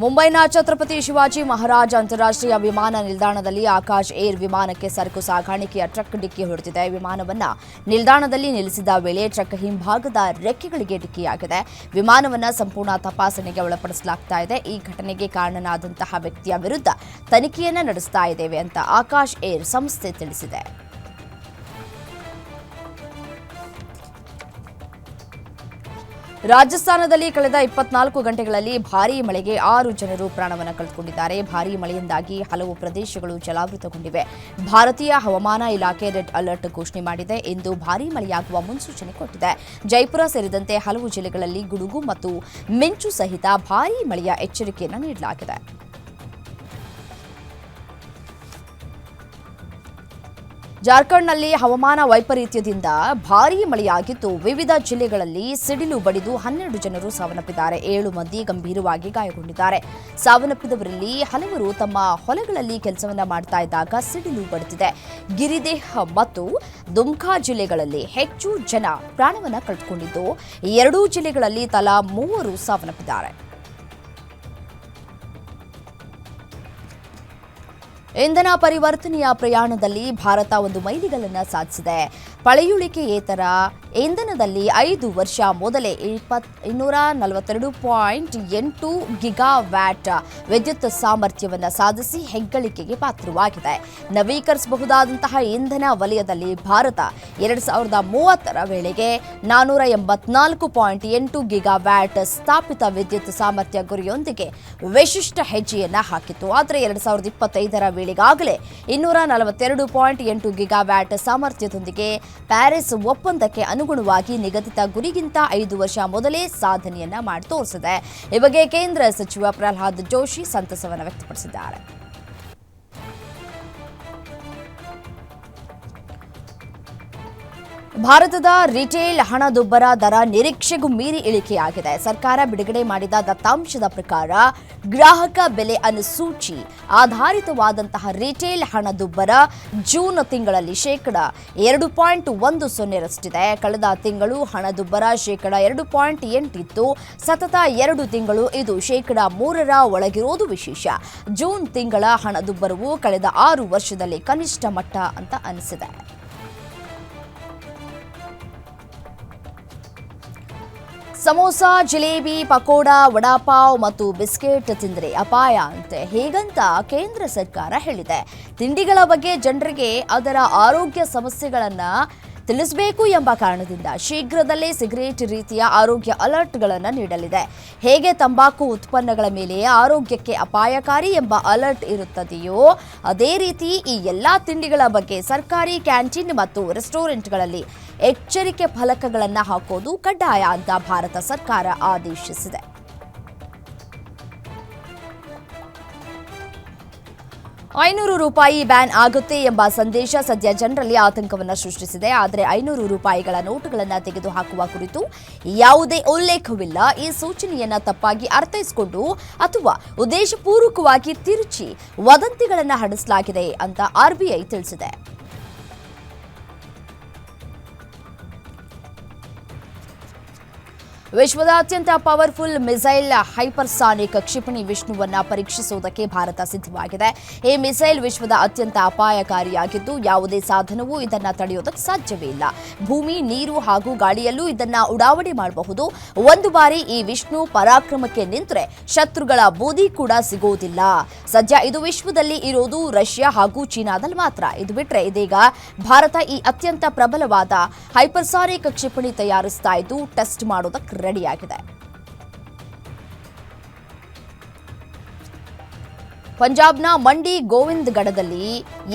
ಮುಂಬೈನ ಛತ್ರಪತಿ ಶಿವಾಜಿ ಮಹಾರಾಜ್ ಅಂತಾರಾಷ್ಟ್ರೀಯ ವಿಮಾನ ನಿಲ್ದಾಣದಲ್ಲಿ ಆಕಾಶ್ ಏರ್ ವಿಮಾನಕ್ಕೆ ಸರಕು ಸಾಗಾಣಿಕೆಯ ಟ್ರಕ್ ಡಿಕ್ಕಿ ಹೊಡೆದಿದೆ. ವಿಮಾನವನ್ನು ನಿಲ್ದಾಣದಲ್ಲಿ ನಿಲ್ಲಿಸಿದ ವೇಳೆ ಟ್ರಕ್ ಹಿಂಭಾಗದ ರೆಕ್ಕೆಗಳಿಗೆ ಡಿಕ್ಕಿಯಾಗಿದೆ. ವಿಮಾನವನ್ನು ಸಂಪೂರ್ಣ ತಪಾಸಣೆಗೆ ಒಳಪಡಿಸಲಾಗ್ತಾ ಇದೆ. ಈ ಘಟನೆಗೆ ಕಾರಣನಾದಂತಹ ವ್ಯಕ್ತಿಯ ವಿರುದ್ಧ ತನಿಖೆಯನ್ನು ನಡೆಸ್ತಾ ಇದ್ದೇವೆ ಅಂತ ಆಕಾಶ್ ಏರ್ ಸಂಸ್ಥೆ ತಿಳಿಸಿದೆ. ರಾಜಸ್ಥಾನದಲ್ಲಿ ಕಳೆದ 24 ಗಂಟೆಗಳಲ್ಲಿ ಭಾರೀ ಮಳೆಗೆ 6 ಜನರು ಪ್ರಾಣವನ್ನು ಕಳೆದುಕೊಂಡಿದ್ದಾರೆ. ಭಾರೀ ಮಳೆಯಿಂದಾಗಿ ಹಲವು ಪ್ರದೇಶಗಳು ಜಲಾವೃತಗೊಂಡಿವೆ. ಭಾರತೀಯ ಹವಾಮಾನ ಇಲಾಖೆ ರೆಡ್ ಅಲರ್ಟ್ ಘೋಷಣೆ ಮಾಡಿದೆ. ಇಂದು ಭಾರೀ ಮಳೆಯಾಗುವ ಮುನ್ಸೂಚನೆ ಕೊಟ್ಟಿದೆ. ಜೈಪುರ ಸೇರಿದಂತೆ ಹಲವು ಜಿಲ್ಲೆಗಳಲ್ಲಿ ಗುಡುಗು ಮತ್ತು ಮಿಂಚು ಸಹಿತ ಭಾರೀ ಮಳೆಯ ಎಚ್ಚರಿಕೆಯನ್ನು ನೀಡಲಾಗಿದೆ. ಜಾರ್ಖಂಡ್ನಲ್ಲಿ ಹವಾಮಾನ ವೈಪರೀತ್ಯದಿಂದ ಭಾರೀ ಮಳೆಯಾಗಿದ್ದು ವಿವಿಧ ಜಿಲ್ಲೆಗಳಲ್ಲಿ ಸಿಡಿಲು ಬಡಿದು 12 ಜನರು ಸಾವನ್ನಪ್ಪಿದ್ದಾರೆ. 7 ಮಂದಿ ಗಂಭೀರವಾಗಿ ಗಾಯಗೊಂಡಿದ್ದಾರೆ. ಸಾವನ್ನಪ್ಪಿದವರಲ್ಲಿ ಹಲವರು ತಮ್ಮ ಹೊಲಗಳಲ್ಲಿ ಕೆಲಸವನ್ನ ಮಾಡ್ತಾ ಇದ್ದಾಗ ಸಿಡಿಲು ಬಡಿದಿದೆ. ಗಿರಿದೇಹ್ ಮತ್ತು ದುಮ್ಕಾ ಜಿಲ್ಲೆಗಳಲ್ಲಿ ಹೆಚ್ಚು ಜನ ಪ್ರಾಣವನ್ನ ಕಳೆದುಕೊಂಡಿದ್ದು 2 ಜಿಲ್ಲೆಗಳಲ್ಲಿ ತಲಾ 3 ಸಾವನ್ನಪ್ಪಿದ್ದಾರೆ. ಇಂಧನ ಪರಿವರ್ತನೆಯ ಪ್ರಯಾಣದಲ್ಲಿ ಭಾರತ ಒಂದು ಮೈಲಿಗಲ್ಲನ್ನು ಸಾಧಿಸಿದೆ. ಪಳೆಯುಳಿಕೆಯೇತರ ಇಂಧನದಲ್ಲಿ 5 ವರ್ಷ ಮೊದಲೇ 242.8 ಗಿಗಾವ್ಯಾಟ್ ವಿದ್ಯುತ್ ಸಾಮರ್ಥ್ಯವನ್ನು ಸಾಧಿಸಿ ಹೆಗ್ಗಳಿಕೆಗೆ ಪಾತ್ರವಾಗಿದೆ. ನವೀಕರಿಸಬಹುದಾದಂತಹ ಇಂಧನ ವಲಯದಲ್ಲಿ ಭಾರತ 2030ರ ವೇಳೆಗೆ 484.8 ಗಿಗಾವ್ಯಾಟ್ ಸ್ಥಾಪಿತ ವಿದ್ಯುತ್ ಸಾಮರ್ಥ್ಯ ಗುರಿಯೊಂದಿಗೆ ವಿಶಿಷ್ಟ ಹೆಜ್ಜೆಯನ್ನು ಹಾಕಿತ್ತು. ಆದರೆ 2025ರ ವೇಳೆಗಾಗಲೇ 242.8 ಗಿಗಾವ್ಯಾಟ್ ಸಾಮರ್ಥ್ಯದೊಂದಿಗೆ ಪ್ಯಾರಿಸ್ ಒಪ್ಪಂದಕ್ಕೆ ಅನುಗುಣವಾಗಿ ನಿಗದಿತ ಗುರಿಗಿಂತ 5 ವರ್ಷ ಮೊದಲೇ ಸಾಧನೆಯನ್ನ ಮಾಡಿ ತೋರಿಸಿದೆ. ಈ ಬಗ್ಗೆ ಕೇಂದ್ರ ಸಚಿವ ಪ್ರಹ್ಲಾದ್ ಜೋಶಿ ಸಂತಸವನ್ನು ವ್ಯಕ್ತಪಡಿಸಿದ್ದಾರೆ. ಭಾರತದ ರಿಟೇಲ್ ಹಣದುಬ್ಬರ ದರ ನಿರೀಕ್ಷೆಗೂ ಮೀರಿ ಇಳಿಕೆಯಾಗಿದೆ. ಸರ್ಕಾರ ಬಿಡುಗಡೆ ಮಾಡಿದ ದತ್ತಾಂಶದ ಪ್ರಕಾರ ಗ್ರಾಹಕ ಬೆಲೆ ಅನುಸೂಚಿ ಆಧಾರಿತವಾದಂತಹ ರಿಟೇಲ್ ಹಣದುಬ್ಬರ ಜೂನ್ ತಿಂಗಳಲ್ಲಿ ಶೇಕಡ 2.10ರಷ್ಟಿದೆ. ಕಳೆದ ತಿಂಗಳು ಹಣದುಬ್ಬರ ಶೇಕಡ 2.8 ಇತ್ತು. ಸತತ 2 ತಿಂಗಳು ಇದು ಶೇಕಡ 3ರ ಒಳಗಿರೋದು ವಿಶೇಷ. ಜೂನ್ ತಿಂಗಳ ಹಣದುಬ್ಬರವು ಕಳೆದ 6 ವರ್ಷದಲ್ಲಿ ಕನಿಷ್ಠ ಮಟ್ಟ ಅಂತ ಅನಿಸಿದೆ. ಸಮೋಸಾ, ಜಿಲೇಬಿ, ಪಕೋಡಾ, ವಡಾಪಾವ್ ಮತ್ತು ಬಿಸ್ಕೆಟ್ ತಿಂದರೆ ಅಪಾಯ ಅಂತೆ. ಹೇಗಂತ ಕೇಂದ್ರ ಸರ್ಕಾರ ಹೇಳಿದೆ. ತಿಂಡಿಗಳ ಬಗ್ಗೆ ಜನರಿಗೆ ಅದರ ಆರೋಗ್ಯ ಸಮಸ್ಯೆಗಳನ್ನು ತಿಳಿಸಬೇಕು ಎಂಬ ಕಾರಣದಿಂದ ಶೀಘ್ರದಲ್ಲೇ ಸಿಗರೇಟ್ ರೀತಿಯ ಆರೋಗ್ಯ ಅಲರ್ಟ್ಗಳನ್ನು ನೀಡಲಿದೆ. ಹೇಗೆ ತಂಬಾಕು ಉತ್ಪನ್ನಗಳ ಮೇಲೆ ಆರೋಗ್ಯಕ್ಕೆ ಅಪಾಯಕಾರಿ ಎಂಬ ಅಲರ್ಟ್ ಇರುತ್ತದೆಯೋ ಅದೇ ರೀತಿ ಈ ಎಲ್ಲಾ ತಿಂಡಿಗಳ ಬಗ್ಗೆ ಸರ್ಕಾರಿ ಕ್ಯಾಂಟೀನ್ ಮತ್ತು ರೆಸ್ಟೋರೆಂಟ್ಗಳಲ್ಲಿ ಎಚ್ಚರಿಕೆ ಫಲಕಗಳನ್ನು ಹಾಕೋದು ಕಡ್ಡಾಯ ಅಂತ ಭಾರತ ಸರ್ಕಾರ ಆದೇಶಿಸಿದೆ. ₹500 ಬ್ಯಾನ್ ಆಗುತ್ತೆ ಎಂಬ ಸಂದೇಶ ಸದ್ಯ ಜನರಲ್ಲಿ ಆತಂಕವನ್ನು ಸೃಷ್ಟಿಸಿದೆ. ಆದರೆ ₹500 ನೋಟುಗಳನ್ನು ತೆಗೆದುಹಾಕುವ ಕುರಿತು ಯಾವುದೇ ಉಲ್ಲೇಖವಿಲ್ಲ. ಈ ಸೂಚನೆಯನ್ನು ತಪ್ಪಾಗಿ ಅರ್ಥೈಸಿಕೊಂಡು ಅಥವಾ ಉದ್ದೇಶಪೂರ್ವಕವಾಗಿ ತಿರುಚಿ ವದಂತಿಗಳನ್ನು ಹರಡಿಸಲಾಗಿದೆ ಅಂತ ಆರ್ಬಿಐ ತಿಳಿಸಿದೆ. ವಿಶ್ವದ ಅತ್ಯಂತ ಪವರ್ಫುಲ್ ಮಿಸೈಲ್ ಹೈಪರ್ಸಾನಿಕ್ ಕ್ಷಿಪಣಿ ವಿಷ್ಣುವನ್ನ ಪರೀಕ್ಷಿಸುವುದಕ್ಕೆ ಭಾರತ ಸಿದ್ಧವಾಗಿದೆ. ಈ ಮಿಸೈಲ್ ವಿಶ್ವದ ಅತ್ಯಂತ ಅಪಾಯಕಾರಿಯಾಗಿದ್ದು ಯಾವುದೇ ಸಾಧನವೂ ಇದನ್ನ ತಡೆಯೋದಕ್ಕೆ ಸಾಧ್ಯವೇ ಇಲ್ಲ. ಭೂಮಿ, ನೀರು ಹಾಗೂ ಗಾಳಿಯಲ್ಲೂ ಇದನ್ನ ಉಡಾವಣೆ ಮಾಡಬಹುದು. ಒಂದು ಬಾರಿ ಈ ವಿಷ್ಣು ಪರಾಕ್ರಮಕ್ಕೆ ನಿಂತರೆ ಶತ್ರುಗಳ ಬೂದಿ ಕೂಡ ಸಿಗೋದಿಲ್ಲ. ಸದ್ಯ ಇದು ವಿಶ್ವದಲ್ಲಿ ಇರೋದು ರಷ್ಯಾ ಹಾಗೂ ಚೀನಾದಲ್ಲಿ ಮಾತ್ರ. ಇದು ಬಿಟ್ರೆ ಇದೀಗ ಭಾರತ ಈ ಅತ್ಯಂತ ಪ್ರಬಲವಾದ ಹೈಪರ್ಸಾನಿಕ್ ಕ್ಷಿಪಣಿ ತಯಾರಿಸ್ತಾ ಇದ್ದು ಟೆಸ್ಟ್ ಮಾಡೋದಕ್ಕೆ ರೆಡಿಯಾಗಿದೆ. ಪಂಜಾಬ್ನ ಮಂಡಿ ಗೋವಿಂದಗಢದಲ್ಲಿ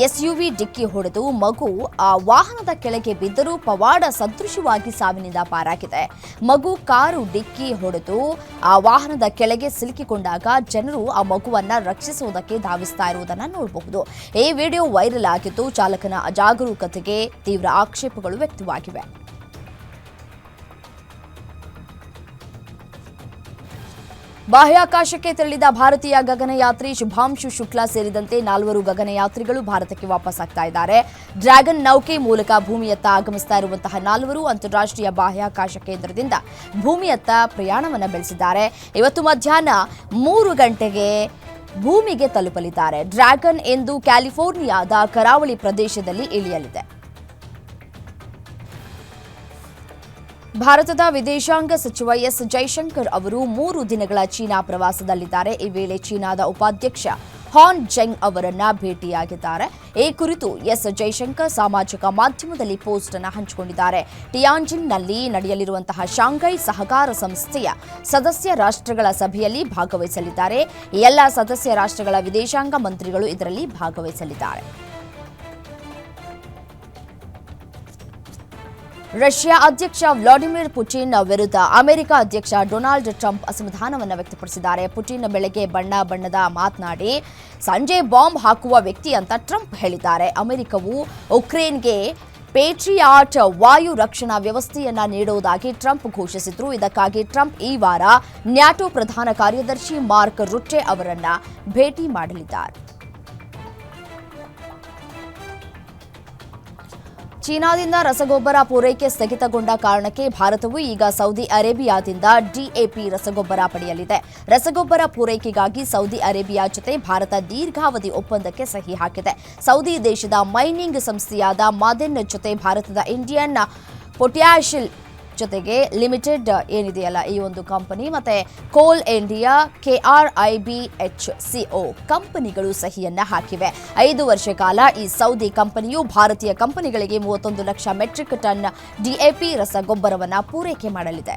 ಎಸ್ಯುವಿ ಡಿಕ್ಕಿ ಹೊಡೆದು ಮಗು ಆ ವಾಹನದ ಕೆಳಗೆ ಬಿದ್ದರೂ ಪವಾಡ ಸದೃಶವಾಗಿ ಸಾವಿನಿಂದ ಪಾರಾಗಿದೆ. ಮಗು ಕಾರು ಡಿಕ್ಕಿ ಹೊಡೆದು ಆ ವಾಹನದ ಕೆಳಗೆ ಸಿಲುಕಿಕೊಂಡಾಗ ಜನರು ಆ ಮಗುವನ್ನ ರಕ್ಷಿಸುವುದಕ್ಕೆ ಧಾವಿಸ್ತಾ ಇರುವುದನ್ನು ನೋಡಬಹುದು. ಈ ವಿಡಿಯೋ ವೈರಲ್ ಆಗಿದ್ದು ಚಾಲಕನ ಅಜಾಗರೂಕತೆಗೆ ತೀವ್ರ ಆಕ್ಷೇಪಗಳು ವ್ಯಕ್ತವಾಗಿವೆ. ಬಾಹ್ಯಾಕಾಶಕ್ಕೆ ತೆರಳಿದ ಭಾರತೀಯ ಗಗನಯಾತ್ರಿ ಶುಭಾಂಶು ಶುಕ್ಲಾ ಸೇರಿದಂತೆ 4 ಗಗನಯಾತ್ರಿಗಳು ಭಾರತಕ್ಕೆ ವಾಪಸ್ ಆಗ್ತಾ ಇದ್ದಾರೆ. ಡ್ರ್ಯಾಗನ್ ನೌಕೆ ಮೂಲಕ ಭೂಮಿಯತ್ತ ಆಗಮಿಸ್ತಾ ಇರುವಂತಹ 4 ಅಂತಾರಾಷ್ಟ್ರೀಯ ಬಾಹ್ಯಾಕಾಶ ಕೇಂದ್ರದಿಂದ ಭೂಮಿಯತ್ತ ಪ್ರಯಾಣವನ್ನು ಬೆಳೆಸಿದ್ದಾರೆ. ಇವತ್ತು ಮಧ್ಯಾಹ್ನ 3 ಗಂಟೆಗೆ ಭೂಮಿಗೆ ತಲುಪಲಿದ್ದಾರೆ. ಡ್ರ್ಯಾಗನ್ ಎಂದು ಕ್ಯಾಲಿಫೋರ್ನಿಯಾದ ಕರಾವಳಿ ಪ್ರದೇಶದಲ್ಲಿ ಇಳಿಯಲಿದೆ. ಭಾರತದ ವಿದೇಶಾಂಗ ಸಚಿವ ಎಸ್ ಜೈಶಂಕರ್ ಅವರು 3 ದಿನಗಳ ಚೀನಾ ಪ್ರವಾಸದಲ್ಲಿದ್ದಾರೆ. ಈ ವೇಳೆ ಚೀನಾದ ಉಪಾಧ್ಯಕ್ಷ ಹಾನ್ ಜೆಂಗ್ ಅವರನ್ನ ಭೇಟಿಯಾಗಿದ್ದಾರೆ. ಈ ಕುರಿತು ಎಸ್ ಜೈಶಂಕರ್ ಸಾಮಾಜಿಕ ಮಾಧ್ಯಮದಲ್ಲಿ ಪೋಸ್ಟ್ ಅನ್ನು ಹಂಚಿಕೊಂಡಿದ್ದಾರೆ. ಟಿಯಾನ್ಜಿನ್ನಲ್ಲಿ ನಡೆಯಲಿರುವಂತಹ ಶಾಂಘೈ ಸಹಕಾರ ಸಂಸ್ಥೆಯ ಸದಸ್ಯ ರಾಷ್ಟ್ರಗಳ ಸಭೆಯಲ್ಲಿ ಭಾಗವಹಿಸಲಿದ್ದಾರೆ. ಎಲ್ಲ ಸದಸ್ಯ ರಾಷ್ಟ್ರಗಳ ವಿದೇಶಾಂಗ ಮಂತ್ರಿಗಳು ಇದರಲ್ಲಿ ಭಾಗವಹಿಸಲಿದ್ದಾರೆ. ರಷ್ಯಾ ಅಧ್ಯಕ್ಷ ವ್ಲಾಡಿಮಿರ್ ಪುಟಿನ್ ವಿರುದ್ಧ ಅಮೆರಿಕ ಅಧ್ಯಕ್ಷ ಡೊನಾಲ್ಡ್ ಟ್ರಂಪ್ ಅಸಮಾಧಾನವನ್ನು ವ್ಯಕ್ತಪಡಿಸಿದ್ದಾರೆ. ಪುಟಿನ್ ಬೆಳಗ್ಗೆ ಬಣ್ಣದ ಮಾತನಾಡಿ ಸಂಜೆ ಬಾಂಬ್ ಹಾಕುವ ವ್ಯಕ್ತಿ ಅಂತ ಟ್ರಂಪ್ ಹೇಳಿದ್ದಾರೆ. ಅಮೆರಿಕವು ಉಕ್ರೇನ್ಗೆ ಪೇಟ್ರಿಯಾಟ್ ವಾಯು ರಕ್ಷಣಾ ವ್ಯವಸ್ಥೆಯನ್ನ ನೀಡುವುದಾಗಿ ಟ್ರಂಪ್ ಘೋಷಿಸಿದ್ರು. ಇದಕ್ಕಾಗಿ ಟ್ರಂಪ್ ಈ ವಾರ ನ್ಯಾಟೋ ಪ್ರಧಾನ ಕಾರ್ಯದರ್ಶಿ ಮಾರ್ಕ್ ರುಟ್ಟೆ ಅವರನ್ನ ಭೇಟಿ ಮಾಡಲಿದ್ದಾರೆ. ಚೀನಾದಿಂದ ರಸಗೊಬ್ಬರ ಪೂರೈಕೆ ಸ್ಥಗಿತಗೊಂಡ ಕಾರಣಕ್ಕೆ ಭಾರತವು ಈಗ ಸೌದಿ ಅರೇಬಿಯಾದಿಂದ ಡಿಎಪಿ ರಸಗೊಬ್ಬರ ಪಡೆಯಲಿದೆ. ರಸಗೊಬ್ಬರ ಪೂರೈಕೆಗಾಗಿ ಸೌದಿ ಅರೇಬಿಯಾ ಜೊತೆ ಭಾರತ ದೀರ್ಘಾವಧಿ ಒಪ್ಪಂದಕ್ಕೆ ಸಹಿ ಹಾಕಿದೆ. ಸೌದಿ ದೇಶದ ಮೈನಿಂಗ್ ಸಂಸ್ಥೆಯಾದ ಮಾದೆನ್ ಜೊತೆ ಭಾರತದ ಇಂಡಿಯನ್ ಪೊಟ್ಯಾಷಿಲ್ ಜೊತೆಗೆ ಲಿಮಿಟೆಡ್ ಏನಿದೆಯಲ್ಲ ಈ ಒಂದು ಕಂಪನಿ ಮತ್ತೆ ಕೋಲ್ ಇಂಡಿಯಾ KRIBHCO ಕಂಪನಿಗಳು ಸಹಿಯನ್ನ ಹಾಕಿವೆ. 5 ವರ್ಷ ಕಾಲ ಈ ಸೌದಿ ಕಂಪನಿಯು ಭಾರತೀಯ ಕಂಪನಿಗಳಿಗೆ 31 ಲಕ್ಷ ಮೆಟ್ರಿಕ್ ಟನ್ DAP ರಸಗೊಬ್ಬರವನ್ನು ಪೂರೈಕೆ ಮಾಡಲಿದೆ.